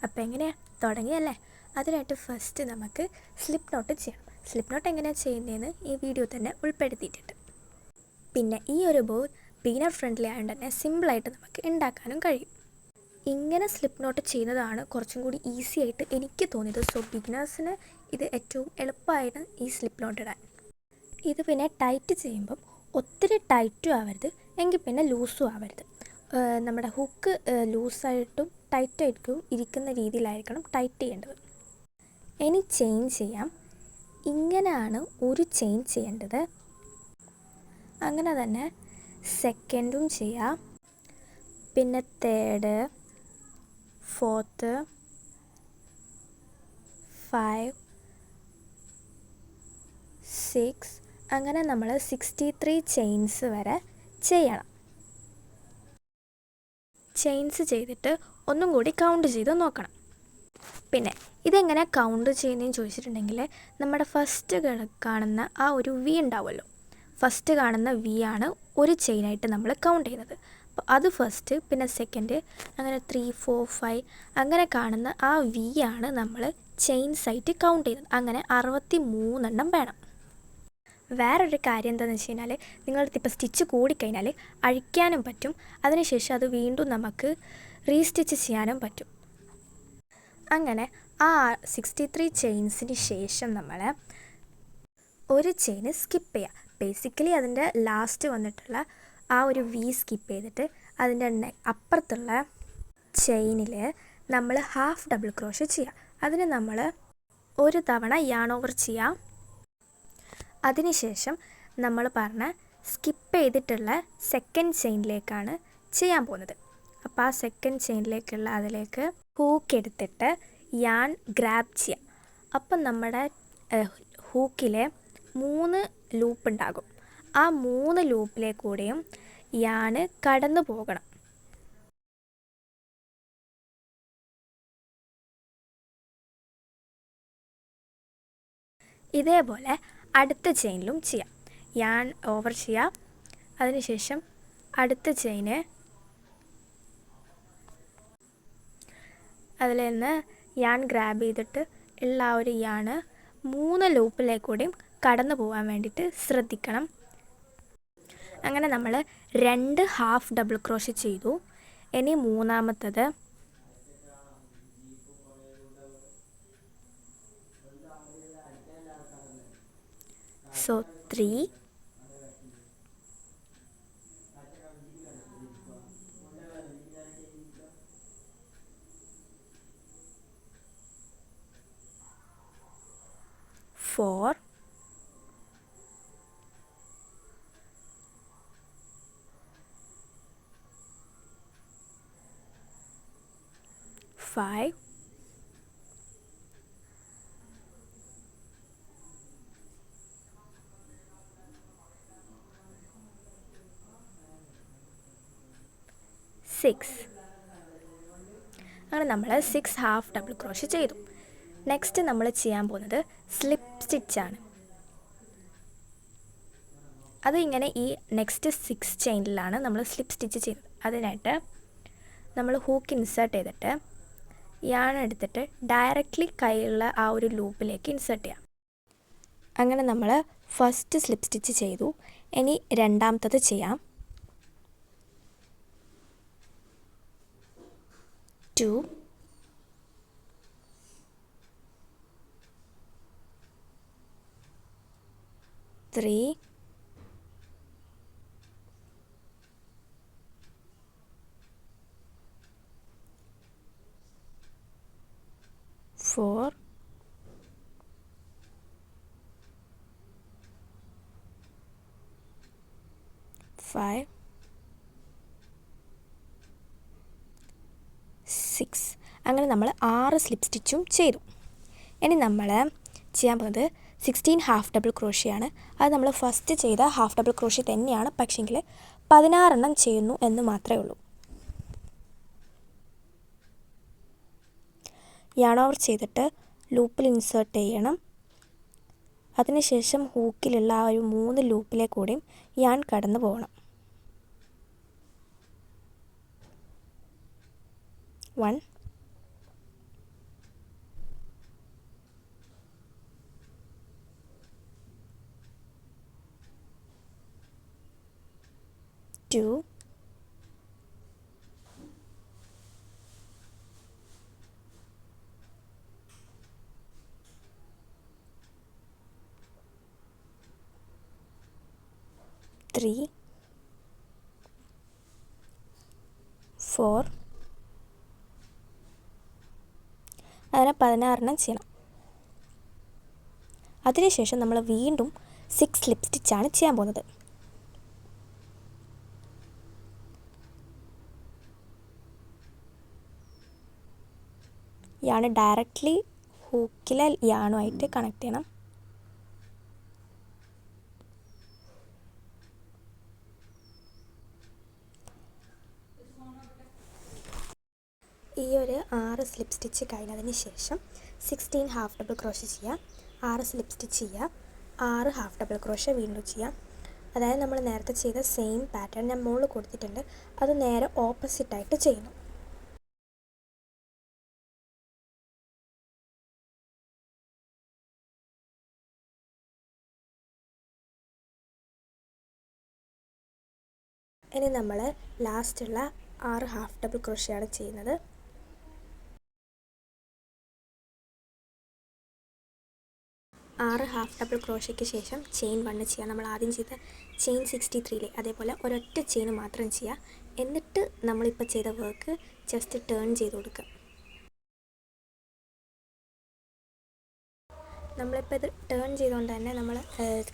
അപ്പോൾ എങ്ങനെയാണ് തുടങ്ങിയല്ലേ? അതിനായിട്ട് ഫസ്റ്റ് നമുക്ക് സ്ലിപ്പ് നോട്ട് ചെയ്യണം. സ്ലിപ്പ് നോട്ട് എങ്ങനെയാണ് ചെയ്യുന്നതെന്ന് ഈ വീഡിയോ തന്നെ ഉൾപ്പെടുത്തിയിട്ടുണ്ട്. പിന്നെ ഈ ഒരു ബോ ബിഗിനർ ഫ്രണ്ട്ലി ആയതുകൊണ്ട് തന്നെ സിമ്പിളായിട്ട് നമുക്ക് ഉണ്ടാക്കാനും കഴിയും. ഇങ്ങനെ സ്ലിപ്പ് നോട്ട് ചെയ്യുന്നതാണ് കുറച്ചും കൂടി ഈസി ആയിട്ട് എനിക്ക് തോന്നിയത്. സോ ബിഗിനേഴ്സിന് ഇത് ഏറ്റവും എളുപ്പമായിട്ട് ഈ സ്ലിപ്പ് നോട്ട് ഇടാൻ. ഇത് പിന്നെ ടൈറ്റ് ചെയ്യുമ്പം ഒത്തിരി ടൈറ്റും ആവരുത്, എങ്കിൽ പിന്നെ ലൂസും ആവരുത്. നമ്മുടെ ഹുക്ക് ലൂസായിട്ടും ടൈറ്റായിട്ടും ഇരിക്കുന്ന രീതിയിലായിരിക്കണം ടൈറ്റ് ചെയ്യേണ്ടത്. ഇനി ചെയിൻ ചെയ്യാം. ഇങ്ങനെയാണ് ഒരു ചെയിൻ ചെയ്യേണ്ടത്. അങ്ങനെ തന്നെ സെക്കൻഡും ചെയ്യാം. പിന്നെ തേർഡ്, ഫോർത്ത്, 5, 6, അങ്ങനെ നമ്മൾ 63 ചെയിൻസ് വരെ ചെയ്യണം. ചെയിൻസ് ചെയ്തിട്ട് ഒന്നും കൂടി കൗണ്ട് ചെയ്ത് നോക്കണം. പിന്നെ ഇതെങ്ങനെ കൗണ്ട് ചെയ്യുന്നതെന്ന് ചോദിച്ചിട്ടുണ്ടെങ്കിൽ നമ്മുടെ ഫസ്റ്റ് കാണുന്ന ആ ഒരു വി ഉണ്ടാവുമല്ലോ, ഫസ്റ്റ് കാണുന്ന വി ആണ് ഒരു ചെയിനായിട്ട് നമ്മൾ കൗണ്ട് ചെയ്യുന്നത്. അപ്പോൾ അത് ഫസ്റ്റ്, പിന്നെ സെക്കൻഡ്, അങ്ങനെ 3, 4, 5 അങ്ങനെ കാണുന്ന ആ വി ആണ് നമ്മൾ ചെയിൻസായിട്ട് കൗണ്ട് ചെയ്യുന്നത്. അങ്ങനെ 63 വേണം. വേറൊരു കാര്യം എന്താണെന്ന് വെച്ച് കഴിഞ്ഞാൽ, നിങ്ങളടുത്ത് സ്റ്റിച്ച് കൂടിക്കഴിഞ്ഞാൽ അഴിക്കാനും പറ്റും. അതിനുശേഷം അത് വീണ്ടും നമുക്ക് റീസ്റ്റിച്ച് ചെയ്യാനും പറ്റും. അങ്ങനെ ആ 63 ചെയിൻസിന് ശേഷം നമ്മൾ ഒരു ചെയിൻ സ്കിപ്പ് ചെയ്യുക. ബേസിക്കലി അതിൻ്റെ ലാസ്റ്റ് വന്നിട്ടുള്ള ആ ഒരു വി സ്കിപ്പ് ചെയ്തിട്ട് അതിൻ്റെ അപ്പുറത്തുള്ള ചെയിനിൽ നമ്മൾ ഹാഫ് ഡബിൾ ക്രോഷേ ചെയ്യുക. അതിന് നമ്മൾ ഒരു തവണ യാൺ ഓവർ ചെയ്യാം. അതിനുശേഷം നമ്മൾ പറഞ്ഞ സ്കിപ്പ് ചെയ്തിട്ടുള്ള സെക്കൻഡ് ചെയിനിലേക്കാണ് ചെയ്യാൻ പോകുന്നത്. അപ്പോൾ ആ സെക്കൻഡ് ചെയിനിലേക്കുള്ള അതിലേക്ക് ഹൂക്ക് എടുത്തിട്ട് യാൺ ഗ്രാബ് ചെയ്യാം. അപ്പം നമ്മുടെ ഹൂക്കിലെ 3 ലൂപ്പ് ഉണ്ടാകും. ആ 3 ലൂപ്പിലേക്കൂടെയും യാൺ കടന്നു പോകണം. ഇതേപോലെ അടുത്ത ചെയിനിലും ചെയ്യാം. യാൺ ഓവർ ചെയ്യാം. അതിനുശേഷം അടുത്ത ചെയിന് അതിൽ നിന്ന് യാൺ ഗ്രാബ് ചെയ്തിട്ട് ഉള്ള ആ ഒരു യാൺ 3 ലൂപ്പിലേക്കൂടെയും കടന്നു പോകാൻ വേണ്ടിയിട്ട് ശ്രദ്ധിക്കണം. അങ്ങനെ നമ്മൾ 2 ഹാഫ് ഡബിൾ ക്രോഷേ ചെയ്തു. ഇനി മൂന്നാമത്തത് സോ 3, 4, 5, 6. അങ്ങനെ നമ്മൾ 6 ഹാഫ് ഡബിൾ ക്രോഷേ ചെയ്തു. നെക്സ്റ്റ് നമ്മൾ ചെയ്യാൻ പോകുന്നത് സ്ലിപ്പ് സ്റ്റിച്ചാണ്. അത് ഇങ്ങനെ ഈ നെക്സ്റ്റ് 6 ചെയിനിലാണ് നമ്മൾ സ്ലിപ്പ് സ്റ്റിച്ച് ചെയ്യുന്നത്. അതിനായിട്ട് നമ്മൾ ഹൂക്ക് ഇൻസേർട്ട് ചെയ്തിട്ട് യാൺ എടുത്തിട്ട് ഡയറക്റ്റ്ലി കയ്യിലുള്ള ആ ഒരു ലൂപ്പിലേക്ക് ഇൻസേർട്ട് ചെയ്യാം. അങ്ങനെ നമ്മൾ ഫസ്റ്റ് സ്ലിപ്പ് സ്റ്റിച്ച് ചെയ്തു. ഇനി രണ്ടാമത്തത് ചെയ്യാം. 2, 3, 4, 5, 6 അങ്ങനെ നമ്മൾ 6 സ്ലിപ്പ് സ്റ്റിച്ചും ചെയ്തു. ഇനി നമ്മൾ ചെയ്യാൻ പോകുന്നത് 16 ഹാഫ് ഡബിൾ ക്രോഷയാണ്. അത് നമ്മൾ ഫസ്റ്റ് ചെയ്ത ഹാഫ് ഡബിൾ ക്രോഷേ തന്നെയാണ്, പക്ഷേങ്കിൽ 16 ചെയ്യുന്നു എന്ന് മാത്രമേ ഉള്ളൂ. യാൺ ഓവർ ചെയ്തിട്ട് ലൂപ്പിൽ ഇൻസേർട്ട് ചെയ്യണം. അതിനുശേഷം ഹൂക്കിലുള്ള ആ ഒരു 3 ലൂപ്പിലേക്കൂടെയും യാൺ കടന്നു പോകണം. 1, 2, 3, 4, അങ്ങനെ 16 ചെയ്യണം. അതിനുശേഷം നമ്മൾ വീണ്ടും 6 സ്ലിപ്പ് സ്റ്റിച്ചാണ് ചെയ്യാൻ പോകുന്നത്. യാണ് ഡയറക്റ്റ്ലി ഹൂക്കിലെ യാണുമായിട്ട് കണക്ട് ചെയ്യണം. ഈ ഒരു 6 സ്ലിപ്പ് സ്റ്റിച്ച് കഴിഞ്ഞതിന് ശേഷം 16 ഹാഫ് ഡബിൾ ക്രോഷ്യ ചെയ്യുക, 6 സ്ലിപ്പ് സ്റ്റിച്ച് ചെയ്യുക, 6 ഹാഫ് ഡബിൾ ക്രോഷ്യ വീണ്ടും ചെയ്യുക. അതായത് നമ്മൾ നേരത്തെ ചെയ്ത സെയിം പാറ്റേൺ ഞാൻ മുകളിൽ കൊടുത്തിട്ടുണ്ട്, അത് നേരെ ഓപ്പോസിറ്റായിട്ട് ചെയ്യുന്നു. ഇനി നമ്മൾ ലാസ്റ്റുള്ള 6 ഹാഫ് ഡബിൾ ക്രോഷ്യയാണ് ചെയ്യുന്നത്. ആറ് ഹാഫ് ഡബിൾ ക്രോഷ്യയ്ക്ക് ശേഷം ചെയിൻ 1 ചെയ്യുക. നമ്മൾ ആദ്യം ചെയ്ത ചെയിൻ 63 അതേപോലെ ഒരൊറ്റ ചെയിൻ മാത്രം ചെയ്യുക. എന്നിട്ട് നമ്മളിപ്പോൾ ചെയ്ത വർക്ക് ജസ്റ്റ് ടേൺ ചെയ്ത് കൊടുക്കുക. നമ്മളിപ്പോൾ ഇത് ടേൺ ചെയ്തുകൊണ്ട് തന്നെ നമ്മൾ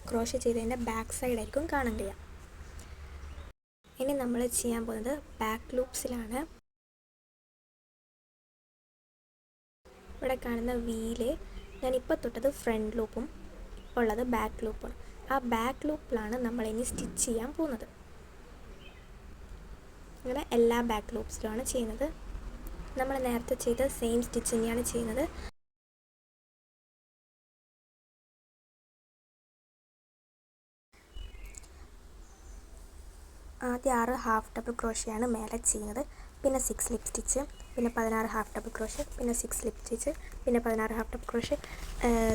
ക്രോഷ്യ ചെയ്തതിൻ്റെ ബാക്ക് സൈഡായിരിക്കും കാണാൻ കഴിയുക. ഇനി നമ്മൾ ചെയ്യാൻ പോകുന്നത് ബാക്ക് ലൂപ്സിലാണ്. ഇവിടെ കാണുന്ന വീല് ഞാനിപ്പോൾ തൊട്ടത് ഫ്രണ്ട് ലൂപ്പും ഉള്ളത് ബാക്ക് ലൂപ്പാണ്. ആ ബാക്ക് ലൂപ്പിലാണ് നമ്മളിനി സ്റ്റിച്ച് ചെയ്യാൻ പോകുന്നത്. അങ്ങനെ എല്ലാ ബാക്ക് ലൂപ്സിലുമാണ് ചെയ്യുന്നത്. നമ്മൾ നേരത്തെ ചെയ്ത സെയിം സ്റ്റിച്ച് തന്നെയാണ് ചെയ്യുന്നത്. ആദ്യം 6 ഹാഫ് ഡബിൾ ക്രോഷ്യയാണ് മേലെ ചെയ്യുന്നത്, പിന്നെ 6 സ്ലിപ്പ് സ്റ്റിച്ച്, പിന്നെ 16 ഹാഫ് ഡബിൾ ക്രോഷ്യ, പിന്നെ 6 സ്ലിപ്പ് സ്റ്റിച്ച്, പിന്നെ 16 half double crochet,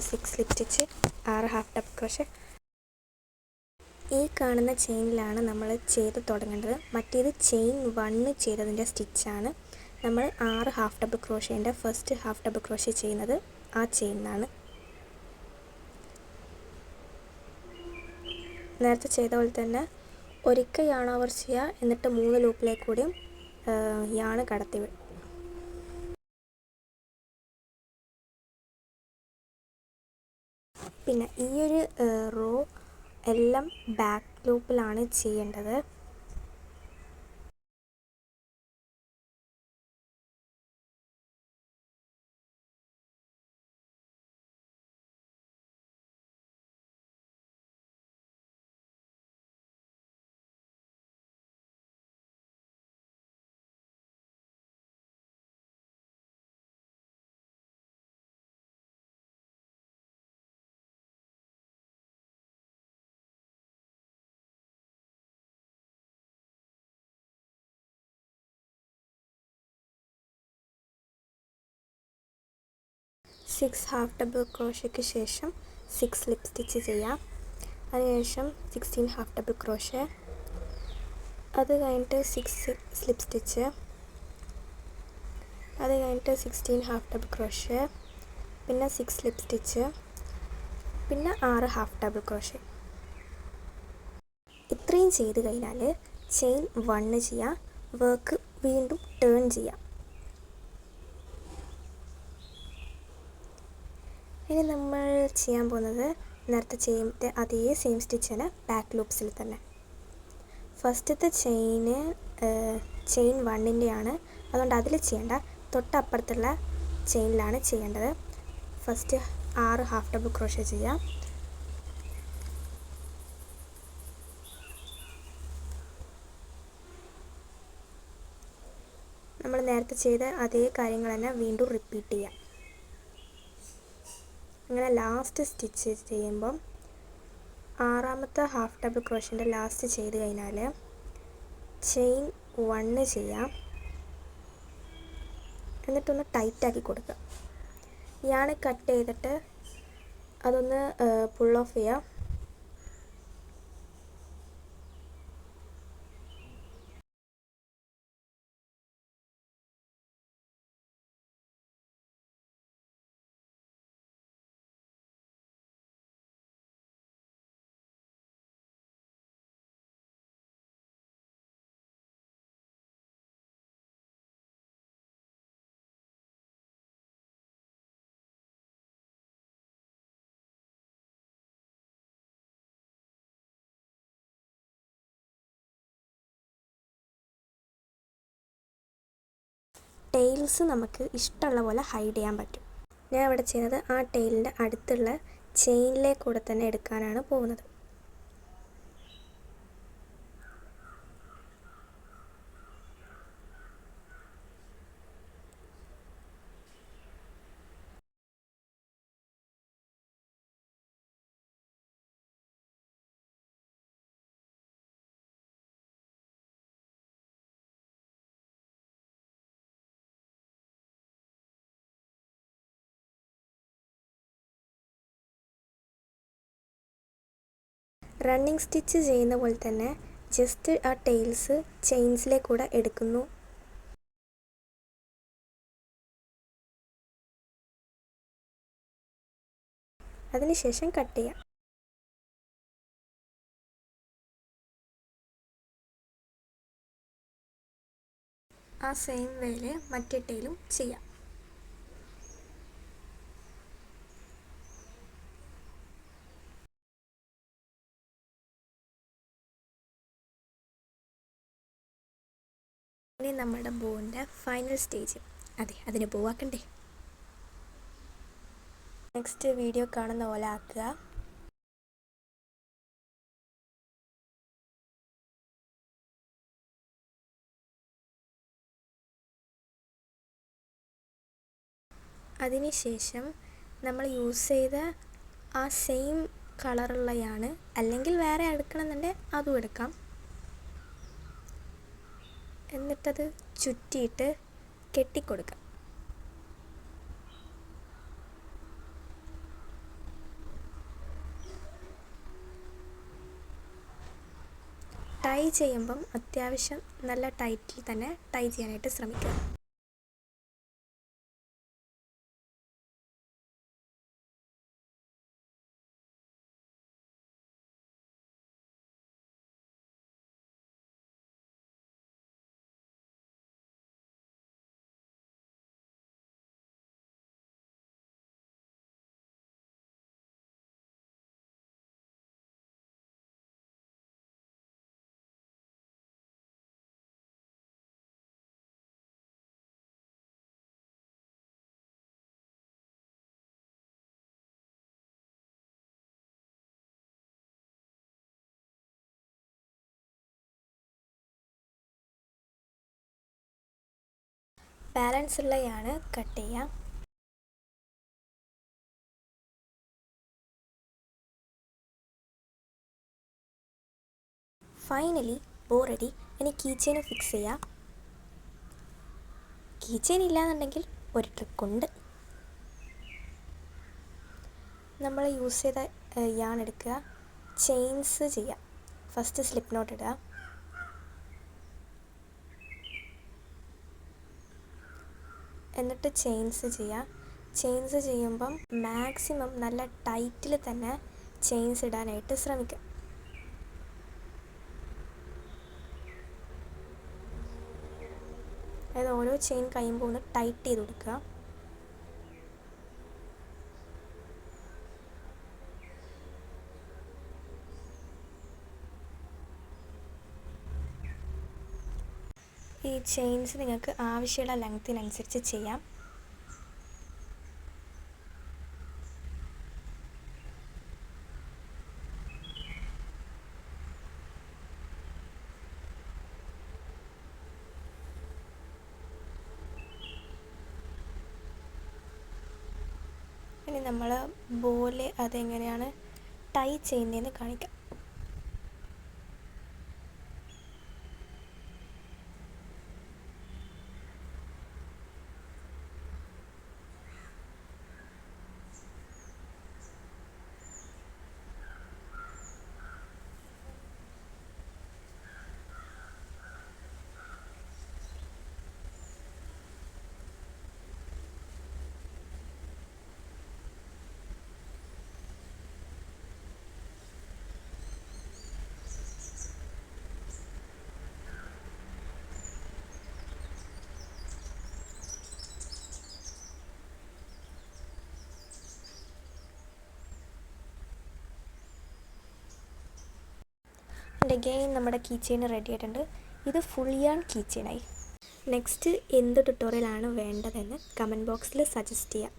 6 slip stitch, 6 half double crochet. ഈ കാണുന്ന ചെയിനിലാണ് നമ്മൾ ചെയ്ത് തുടങ്ങേണ്ടത്. മറ്റേത് ചെയിൻ 1 ചെയ്തതിൻ്റെ സ്റ്റിച്ചാണ്. നമ്മൾ 6 ഹാഫ് ഡബിൾ ക്രോഷ്യേൻ്റെ ഫസ്റ്റ് ഹാഫ് ഡബിൾ ക്രോഷ്യ ചെയ്യുന്നത് ആ ചെയിനിലാണ്. നേരത്തെ ചെയ്ത പോലെ തന്നെ ഒരിക്കൽ യാണ് ഓവർ ചെയ്യുക, എന്നിട്ട് 3 ലൂപ്പിലേക്ക് കൂടിയും യാണ് കടത്തി വിടും. പിന്നെ ഈ ഒരു റോ എല്ലാം ബാക്ക് ലൂപ്പിലാണ് ചെയ്യേണ്ടത്. സിക്സ് ഹാഫ് ഡബിൾ ക്രോഷ്യയ്ക്ക് ശേഷം 6 സ്ലിപ്പ് സ്റ്റിച്ച് ചെയ്യാം. അതിനുശേഷം 16 ഹാഫ് ഡബിൾ ക്രോഷ്യ, അത് കഴിഞ്ഞിട്ട് 6 സ്ലിപ്പ് സ്റ്റിച്ച്, അത് കഴിഞ്ഞിട്ട് 16 ഹാഫ് ഡബിൾ ക്രോഷ്യ, പിന്നെ 6 സ്ലിപ്പ് സ്റ്റിച്ച്, പിന്നെ 6 ഹാഫ് ഡബിൾ ക്രോഷ്യ. ഇത്രയും ചെയ്ത് കഴിഞ്ഞാൽ ചെയിൻ 1 ചെയ്യാം, വർക്ക് വീണ്ടും ടേൺ ചെയ്യാം. ഇനി നമ്മൾ ചെയ്യാൻ പോകുന്നത് നേരത്തെ ചെയ്യുന്ന അതേ സെയിം സ്റ്റിച്ചാണ് ബാക്ക് ലൂപ്സിൽ തന്നെ. ഫസ്റ്റത്തെ ചെയിൻ 1ൻ്റെയാണ്, അതുകൊണ്ട് അതിൽ ചെയ്യേണ്ട, തൊട്ടപ്പുറത്തുള്ള ചെയിനിലാണ് ചെയ്യേണ്ടത്. ഫസ്റ്റ് 6 ഹാഫ് ഡബിൾ ക്രോഷ്യ ചെയ്യാം. നമ്മൾ നേരത്തെ ചെയ്ത അതേ കാര്യങ്ങൾ തന്നെ വീണ്ടും റിപ്പീറ്റ് ചെയ്യാം. അങ്ങനെ ലാസ്റ്റ് സ്റ്റിച്ച് ചെയ്യുമ്പം 6ാമത്തെ ഹാഫ് ഡബിൾ ക്രോഷ്യൻ്റെ ലാസ്റ്റ് ചെയ്ത് കഴിഞ്ഞാൽ ചെയിൻ 1 ചെയ്യാം. എന്നിട്ടൊന്ന് ടൈറ്റാക്കി കൊടുക്കുക. യാണ് കട്ട് ചെയ്തിട്ട് അതൊന്ന് പുൾ ഓഫ് ചെയ്യാം. ടെയിൽസ് നമുക്ക് ഇഷ്ടമുള്ള പോലെ ഹൈഡ് ചെയ്യാൻ പറ്റും. ഞാൻ ഇവിടെ ചെയ്യുന്നത് ആ ടെയിലിൻ്റെ അടുത്തുള്ള ചെയിനിലേക്കൂടെ തന്നെ എടുക്കാനാണ് പോകുന്നത്. റണ്ണിങ് സ്റ്റിച്ച് ചെയ്യുന്ന പോലെ തന്നെ ജസ്റ്റ് ആ ടെയിൽസ് ചെയിൻസിലേക്കൂടെ എടുക്കുന്നു. അതിനുശേഷം കട്ട് ചെയ്യാം. ആ സെയിം വേയിൽ മറ്റേ ടെയിലും ചെയ്യാം. ഇനി നമ്മുടെ ബോൻ്റെ ഫൈനൽ സ്റ്റേജ്, അതെ അതിന് പോവാക്കണ്ടേ. നെക്സ്റ്റ് വീഡിയോ കാണുന്ന പോലെ ആക്കുക. അതിനുശേഷം നമ്മൾ യൂസ് ചെയ്ത ആ സെയിം കളറുള്ള യാണ്, അല്ലെങ്കിൽ വേറെ എടുക്കണമെന്നുണ്ടെങ്കിൽ അതും എടുക്കാം. എന്നിട്ടത് ചുറ്റിയിട്ട് കെട്ടിക്കൊടുക്കാം. ടൈ ചെയ്യുമ്പം അത്യാവശ്യം നല്ല ടൈറ്റിൽ തന്നെ ടൈ ചെയ്യാനായിട്ട് ശ്രമിക്കുക. ബാലൻസ് ഉള്ളതാണ് കട്ട് ചെയ്യാം. ഫൈനലി ബോ റെഡി. ഇനി കീ ചെയിൻ ഫിക്സ് ചെയ്യാം. കീ ചെയിൻ ഇല്ലാന്നുണ്ടെങ്കിൽ ഒരു ട്രിക്കുണ്ട്. നമ്മൾ യൂസ് ചെയ്ത യാൺ എടുക്കുക, ചെയിൻസ് ചെയ്യാം. ഫസ്റ്റ് സ്ലിപ്പ് നോട്ട് ഇടുക, എന്നിട്ട് ചെയിൻസ് ചെയ്യുക. ചെയിൻസ് ചെയ്യുമ്പം മാക്സിമം നല്ല ടൈറ്റിൽ തന്നെ ചെയിൻസ് ഇടാനായിട്ട് ശ്രമിക്കുക. അതായത് ഓരോ ചെയിൻ കഴിയുമ്പോൾ ഒന്ന് ടൈറ്റ് ചെയ്ത് കൊടുക്കുക. ഈ ചെയിൻസ് നിങ്ങൾക്ക് ആവശ്യമുള്ള ലെങ്ത്തിനനുസരിച്ച് ചെയ്യാം. ഇനി നമ്മൾ ബോല് അതെങ്ങനെയാണ് ടൈ ചെയ്യുന്നതെന്ന് കാണിക്കാം. ആൻഡ് അഗെയിൻ നമ്മുടെ കീ ചെയിൻ റെഡി ആയിട്ടുണ്ട്. ഇത് ഫുൾ യാൺ കീ ചെയിനായി. നെക്സ്റ്റ് എന്ത് ട്യൂട്ടോറിയലാണ് വേണ്ടതെന്ന് കമൻറ്റ് ബോക്സിൽ സജസ്റ്റ് ചെയ്യാം.